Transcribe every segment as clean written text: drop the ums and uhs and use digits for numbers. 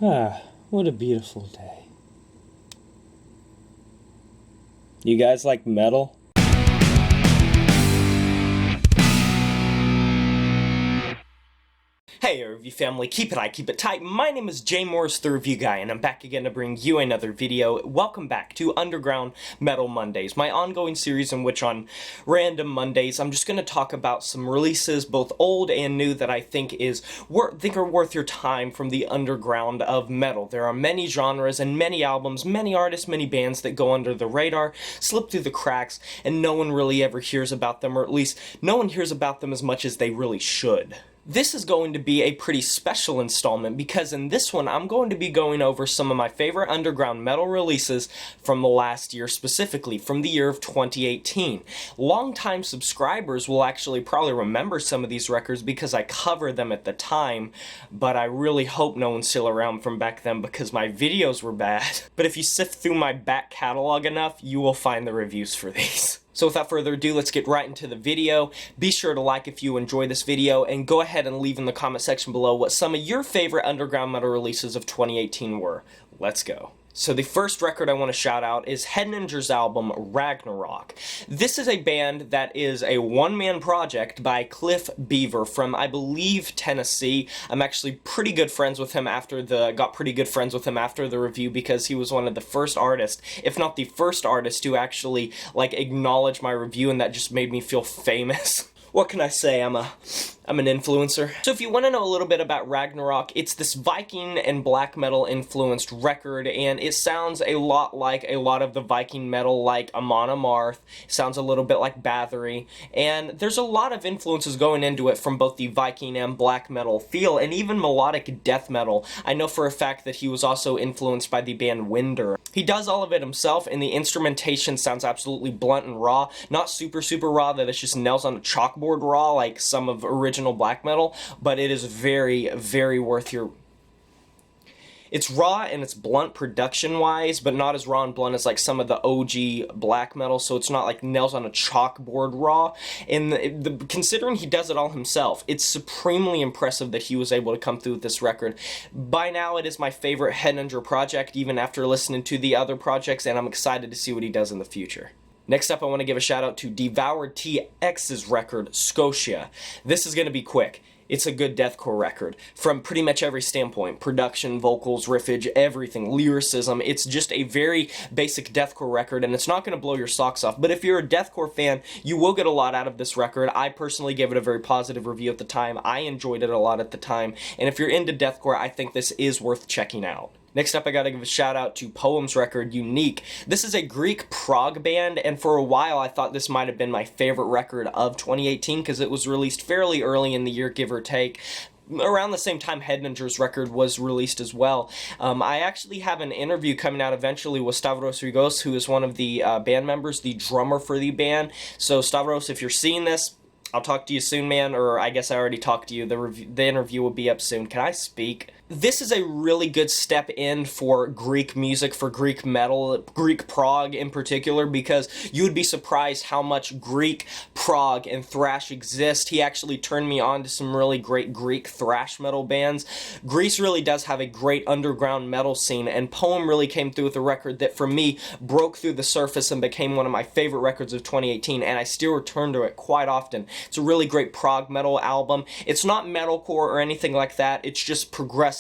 Ah, what a beautiful day. You guys like metal? Hey review family, keep it high, keep it tight. My name is Jay Morris, the Review Guy, and I'm back again to bring you another video. Welcome back to Underground Metal Mondays, my ongoing series in which on random Mondays I'm just going to talk about some releases, both old and new, that I think are worth your time from the underground of metal. There are many genres and many albums, many artists, many bands that go under the radar, slip through the cracks, and no one really ever hears about them, or at least no one hears about them as much as they really should. This is going to be a pretty special installment because in this one I'm going to be going over some of my favorite underground metal releases from the last year, specifically from the year of 2018. Longtime subscribers will actually probably remember some of these records because I covered them at the time, but I really hope no one's still around from back then because my videos were bad. But if you sift through my back catalog enough, you will find the reviews for these. So without further ado, let's get right into the video. Be sure to like if you enjoy this video, and go ahead and leave in the comment section below what some of your favorite underground metal releases of 2018 were. Let's go. So the first record I want to shout out is Hedninger's album, Ragnarok. This is a band that is a one-man project by Cliff Beaver from, I believe, Tennessee. I'm actually got pretty good friends with him after the review because he was one of the first artists, if not the first artist, to actually, acknowledge my review, and that just made me feel famous. What can I say? I'm an influencer. So if you want to know a little bit about Ragnarok, it's this Viking and black metal influenced record, and it sounds a lot like a lot of the Viking metal like Amon Amarth. It sounds a little bit like Bathory, and there's a lot of influences going into it from both the Viking and black metal feel, and even melodic death metal. I know for a fact that he was also influenced by the band Winder. He does all of it himself, and the instrumentation sounds absolutely blunt and raw. Not super raw that it's just nails on a chalkboard raw like some of original black metal, but it is very worth your... It's raw and it's blunt production-wise, but not as raw and blunt as like some of the OG black metal, so it's not like nails on a chalkboard raw. And considering he does it all himself, it's supremely impressive that he was able to come through with this record. By now, it is my favorite Hedninger project, even after listening to the other projects, and I'm excited to see what he does in the future. Next up, I want to give a shout out to Devoured TX's record, Skotia. This is going to be quick. It's a good deathcore record from pretty much every standpoint. Production, vocals, riffage, everything, lyricism. It's just a very basic deathcore record, and it's not going to blow your socks off. But if you're a deathcore fan, you will get a lot out of this record. I personally gave it a very positive review at the time. I enjoyed it a lot at the time. And if you're into deathcore, I think this is worth checking out. Next up, I gotta give a shout out to Poem's record, Unique. This is a Greek prog band, and for a while I thought this might have been my favorite record of 2018 because it was released fairly early in the year, give or take. Around the same time Hedninger's record was released as well. I actually have an interview coming out eventually with Stavros Rigos, who is one of the band members, the drummer for the band. So Stavros, if you're seeing this, I'll talk to you soon, man, or I guess I already talked to you. The interview will be up soon. Can I speak? This is a really good step in for Greek music, for Greek metal, Greek prog in particular, because you would be surprised how much Greek prog and thrash exist. He actually turned me on to some really great Greek thrash metal bands. Greece really does have a great underground metal scene, and Poem really came through with a record that, for me, broke through the surface and became one of my favorite records of 2018, and I still return to it quite often. It's a really great prog metal album. It's not metalcore or anything like that. It's just progressive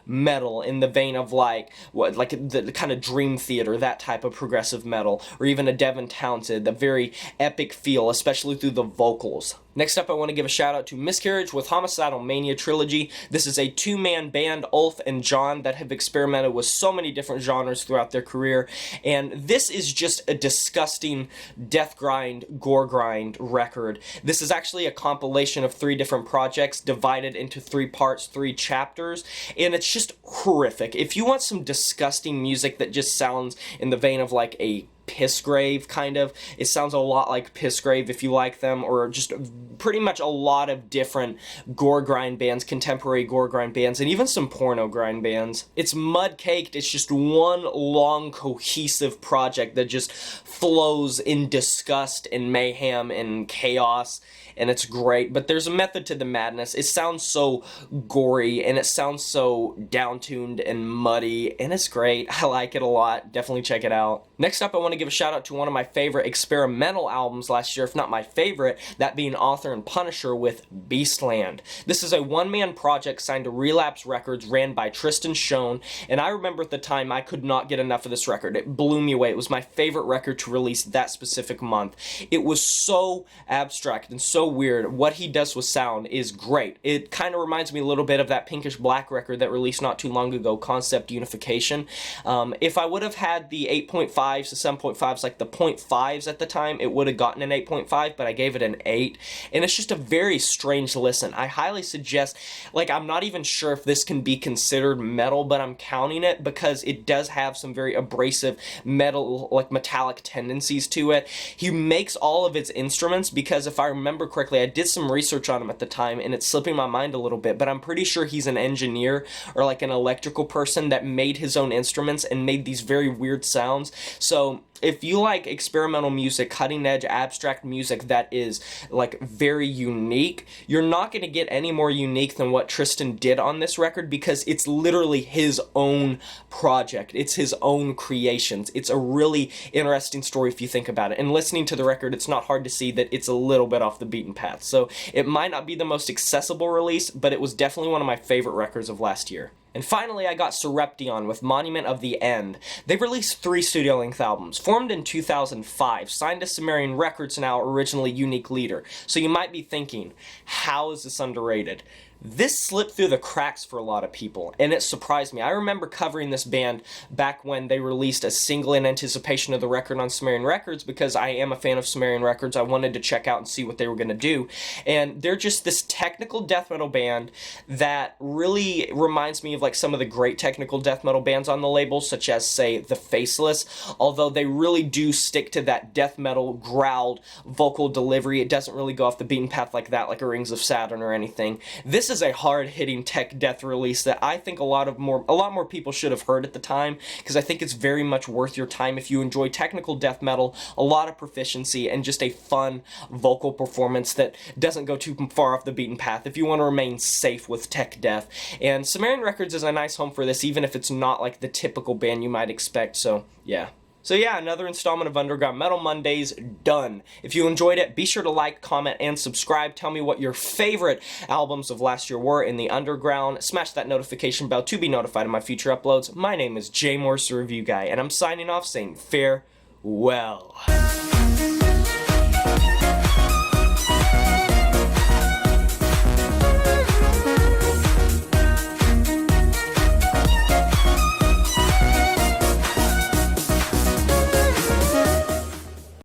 metal in the vein of the kind of Dream Theater, that type of progressive metal, or even a Devin Townsend, the very epic feel, especially through the vocals. Next up, I want to give a shout out to Miscarriage with Homicidal Mania Trilogy. This is a two-man band, Ulf and John, that have experimented with so many different genres throughout their career, and this is just a disgusting death grind, gore grind record. This is actually a compilation of 3 different projects divided into 3 parts, 3 chapters, and it's just horrific. If you want some disgusting music that just sounds in the vein of like a Pissgrave, kind of. It sounds a lot like Pissgrave if you like them, or just pretty much a lot of different gore grind bands, contemporary gore grind bands, and even some porno grind bands. It's mud-caked. It's just one long, cohesive project that just flows in disgust and mayhem and chaos, and it's great, but there's a method to the madness. It sounds so gory, and it sounds so down-tuned and muddy, and it's great. I like it a lot. Definitely check it out. Next up, I want to give a shout out to one of my favorite experimental albums last year, if not my favorite, that being Author and Punisher with Beastland. This is a one-man project signed to Relapse Records, ran by Tristan Schoen, and I remember at the time I could not get enough of this record. It blew me away. It was my favorite record to release that specific month. It was so abstract and so weird. What he does with sound is great. It kind of reminds me a little bit of that Pinkish Black record that released not too long ago, Concept Unification. If I would have had the 8.5s, the 7.5s, like the 0.5s at the time, it would have gotten an 8.5, but I gave it an 8, and it's just a very strange listen. I highly suggest, like, I'm not even sure if this can be considered metal, but I'm counting it because it does have some very abrasive metal, like metallic tendencies to it. He makes all of its instruments, because if I remember correctly, I did some research on him at the time, and it's slipping my mind a little bit, but I'm pretty sure he's an engineer or like an electrical person that made his own instruments and made these very weird sounds. So if you like experimental music, cutting-edge abstract music that is like very unique, you're not going to get any more unique than what Tristan did on this record, because it's literally his own project. It's his own creations. It's a really interesting story if you think about it. And listening to the record, it's not hard to see that it's a little bit off the beaten path. So it might not be the most accessible release, but it was definitely one of my favorite records of last year. And finally, I got Soreption with Monument of the End. They've released 3 studio-length albums. Formed in 2005, signed to Sumerian Records now, originally Unique Leader. So you might be thinking, how is this underrated? This slipped through the cracks for a lot of people, and it surprised me. I remember covering this band back when they released a single in anticipation of the record on Sumerian Records, because I am a fan of Sumerian Records. I wanted to check out and see what they were going to do, and they're just this technical death metal band that really reminds me of like some of the great technical death metal bands on the label, such as, say, The Faceless, although they really do stick to that death metal growled vocal delivery. It doesn't really go off the beaten path like that, like a Rings of Saturn or anything. This is a hard-hitting tech death release that I think a lot more people should have heard at the time, because I think it's very much worth your time if you enjoy technical death metal, a lot of proficiency, and just a fun vocal performance that doesn't go too far off the beaten path if you want to remain safe with tech death. And Sumerian Records is a nice home for this, even if it's not like the typical band you might expect, so yeah. So yeah, another installment of Underground Metal Mondays done. If you enjoyed it, be sure to like, comment, and subscribe. Tell me what your favorite albums of last year were in the underground. Smash that notification bell to be notified of my future uploads. My name is Jay Morse, the Review Guy, and I'm signing off saying farewell.